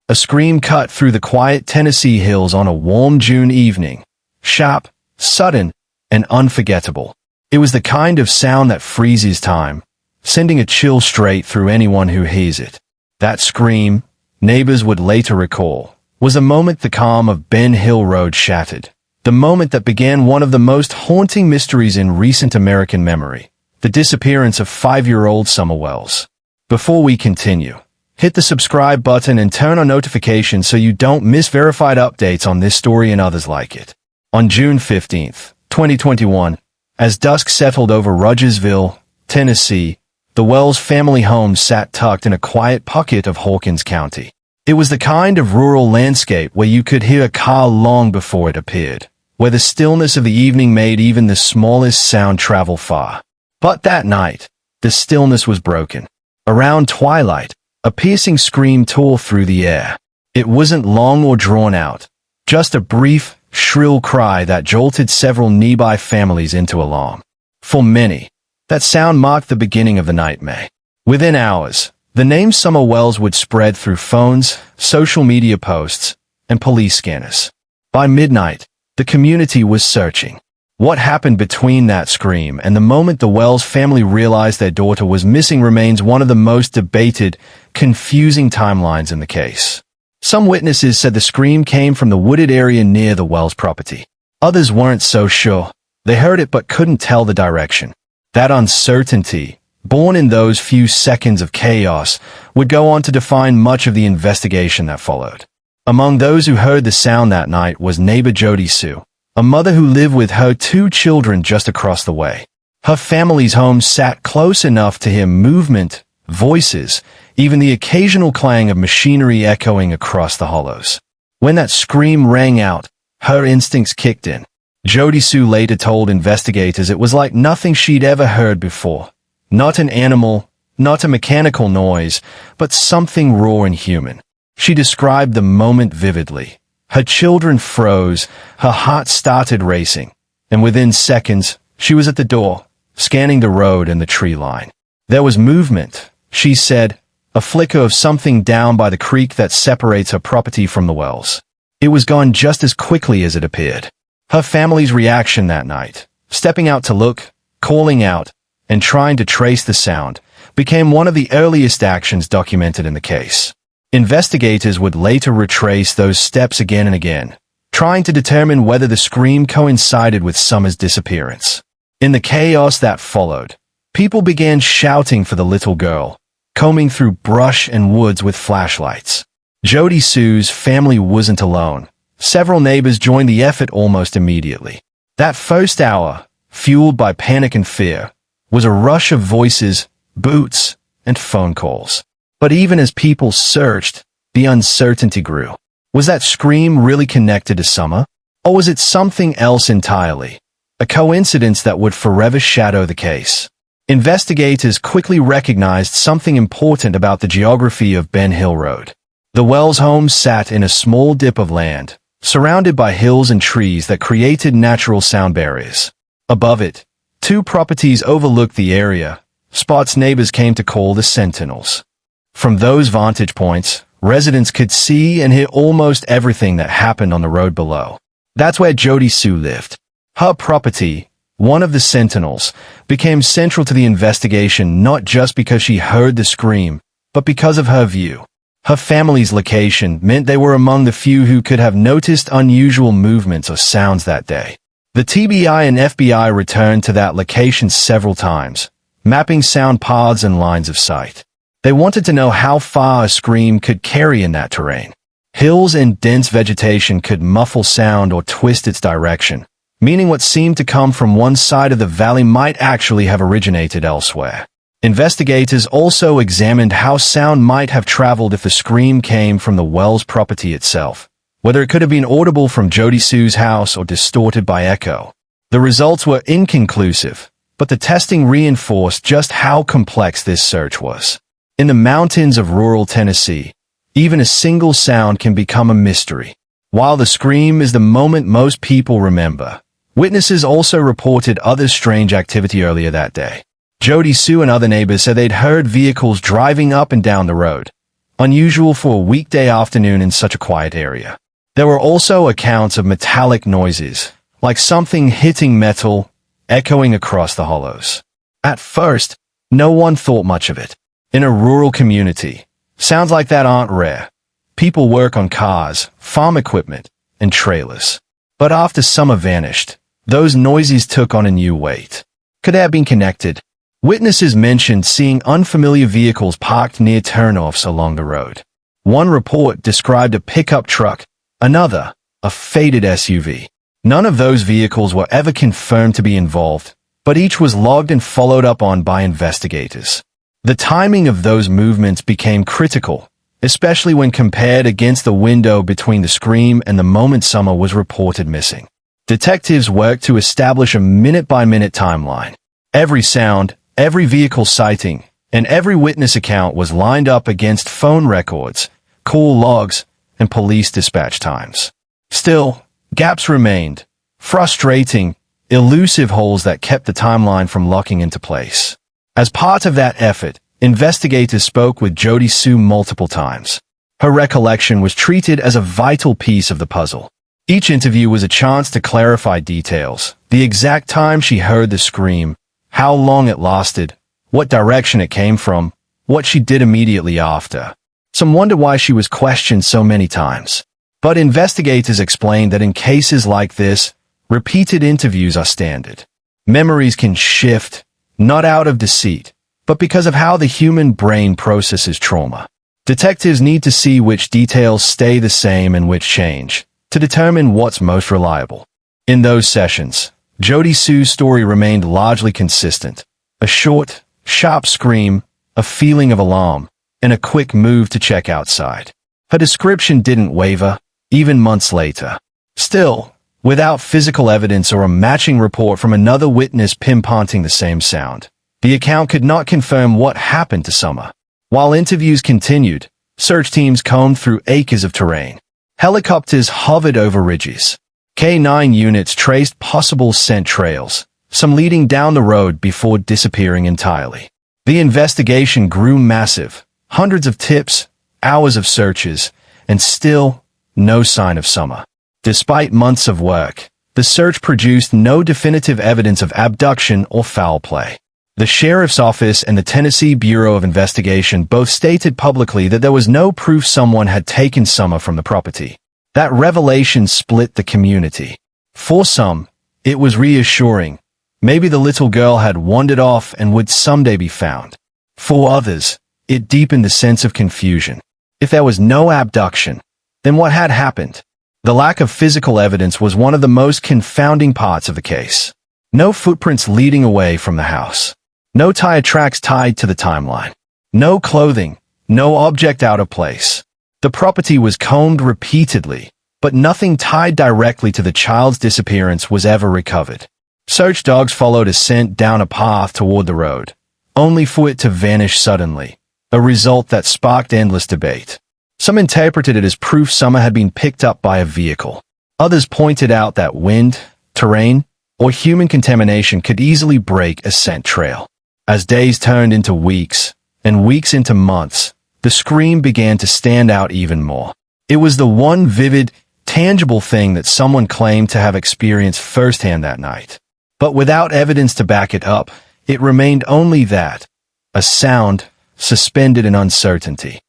A scream cut through the quiet Tennessee hills on a warm June evening. Sharp, sudden, and unforgettable. It was the kind of sound that freezes time, sending a chill straight through anyone who hears it. That scream, neighbors would later recall, was a moment the calm of Ben Hill Road shattered. The moment that began one of the most haunting mysteries in recent American memory, the disappearance of 5-year-old Summer Wells. Before we continue, hit the subscribe button and turn on notifications so you don't miss verified updates on this story and others like it. On June 15, 2021, as dusk settled over Rogersville, Tennessee, the Wells family home sat tucked in a quiet pocket of Hawkins County. It was the kind of rural landscape where you could hear a car long before it appeared, where the stillness of the evening made even the smallest sound travel far. But that night, the stillness was broken. Around twilight, a piercing scream tore through the air. It wasn't long or drawn out, just a brief, shrill cry that jolted several nearby families into alarm. For many, that sound marked the beginning of the nightmare. Within hours, the name Summer Wells would spread through phones, social media posts, and police scanners. By midnight, the community was searching. What happened between that scream and the moment the Wells family realized their daughter was missing remains one of the most debated, confusing timelines in the case. Some witnesses said the scream came from the wooded area near the Wells property. Others weren't so sure. They heard it but couldn't tell the direction. That uncertainty, born in those few seconds of chaos, would go on to define much of the investigation that followed. Among those who heard the sound that night was neighbor Jody Sue, a mother who lived with her 2 children just across the way. Her family's home sat close enough to hear movement, voices, even the occasional clang of machinery echoing across the hollows. When that scream rang out, her instincts kicked in. Jody Sue later told investigators it was like nothing she'd ever heard before. Not an animal, not a mechanical noise, but something raw and human. She described the moment vividly. Her children froze, her heart started racing, and within seconds, she was at the door, scanning the road and the tree line. There was movement, she said, a flicker of something down by the creek that separates her property from the Wells. It was gone just as quickly as it appeared. Her family's reaction that night, stepping out to look, calling out, and trying to trace the sound, became one of the earliest actions documented in the case. Investigators would later retrace those steps again and again, trying to determine whether the scream coincided with Summer's disappearance. In the chaos that followed, people began shouting for the little girl, combing through brush and woods with flashlights. Jody Sue's family wasn't alone. Several neighbors joined the effort almost immediately. That first hour, fueled by panic and fear, was a rush of voices, boots, and phone calls. But even as people searched, the uncertainty grew. Was that scream really connected to Summer? Or was it something else entirely? A coincidence that would forever shadow the case. Investigators quickly recognized something important about the geography of Ben Hill Road. The Wells home sat in a small dip of land, surrounded by hills and trees that created natural sound barriers. Above it, 2 properties overlooked the area, spots neighbors came to call the Sentinels. From those vantage points, residents could see and hear almost everything that happened on the road below. That's where Jody Sue lived. Her property, one of the Sentinels, became central to the investigation not just because she heard the scream, but because of her view. Her family's location meant they were among the few who could have noticed unusual movements or sounds that day. The TBI and FBI returned to that location several times, mapping sound paths and lines of sight. They wanted to know how far a scream could carry in that terrain. Hills and dense vegetation could muffle sound or twist its direction, meaning what seemed to come from one side of the valley might actually have originated elsewhere. Investigators also examined how sound might have traveled if the scream came from the Wells property itself, whether it could have been audible from Jody Sue's house or distorted by echo. The results were inconclusive, but the testing reinforced just how complex this search was. In the mountains of rural Tennessee, even a single sound can become a mystery. While the scream is the moment most people remember, witnesses also reported other strange activity earlier that day. Jody Sue and other neighbors said they'd heard vehicles driving up and down the road, unusual for a weekday afternoon in such a quiet area. There were also accounts of metallic noises, like something hitting metal, echoing across the hollows. At first, no one thought much of it. In a rural community, sounds like that aren't rare. People work on cars, farm equipment, and trailers. But after summer vanished, those noises took on a new weight. Could they have been connected? Witnesses mentioned seeing unfamiliar vehicles parked near turnoffs along the road. One report described a pickup truck, another, a faded SUV. None of those vehicles were ever confirmed to be involved, but each was logged and followed up on by investigators. The timing of those movements became critical, especially when compared against the window between the scream and the moment Summer was reported missing. Detectives worked to establish a minute-by-minute timeline. Every sound, every vehicle sighting, and every witness account was lined up against phone records, call logs, and police dispatch times. Still, gaps remained, frustrating, elusive holes that kept the timeline from locking into place. As part of that effort, investigators spoke with Jody Sue multiple times. Her recollection was treated as a vital piece of the puzzle. Each interview was a chance to clarify details, the exact time she heard the scream, how long it lasted, what direction it came from, what she did immediately after. Some wonder why she was questioned so many times. But investigators explained that in cases like this, repeated interviews are standard. Memories can shift, not out of deceit, but because of how the human brain processes trauma. Detectives need to see which details stay the same and which change, to determine what's most reliable. In those sessions, Jody Sue's story remained largely consistent. A short, sharp scream, a feeling of alarm, and a quick move to check outside. Her description didn't waver, even months later. Still, without physical evidence or a matching report from another witness pinpointing the same sound, the account could not confirm what happened to Summer. While interviews continued, search teams combed through acres of terrain. Helicopters hovered over ridges. K-9 units traced possible scent trails, some leading down the road before disappearing entirely. The investigation grew massive, hundreds of tips, hours of searches, and still, no sign of Summer. Despite months of work, the search produced no definitive evidence of abduction or foul play. The Sheriff's Office and the Tennessee Bureau of Investigation both stated publicly that there was no proof someone had taken Summer from the property. That revelation split the community. For some, it was reassuring. Maybe the little girl had wandered off and would someday be found. For others, it deepened the sense of confusion. If there was no abduction, then what had happened? The lack of physical evidence was one of the most confounding parts of the case. No footprints leading away from the house. No tire tracks tied to the timeline. No clothing, no object out of place. The property was combed repeatedly, but nothing tied directly to the child's disappearance was ever recovered. Search dogs followed a scent down a path toward the road, only for it to vanish suddenly, a result that sparked endless debate. Some interpreted it as proof Summer had been picked up by a vehicle. Others pointed out that wind, terrain, or human contamination could easily break a scent trail. As days turned into weeks, and weeks into months, the scream began to stand out even more. It was the one vivid, tangible thing that someone claimed to have experienced firsthand that night. But without evidence to back it up, it remained only that, a sound, suspended in uncertainty.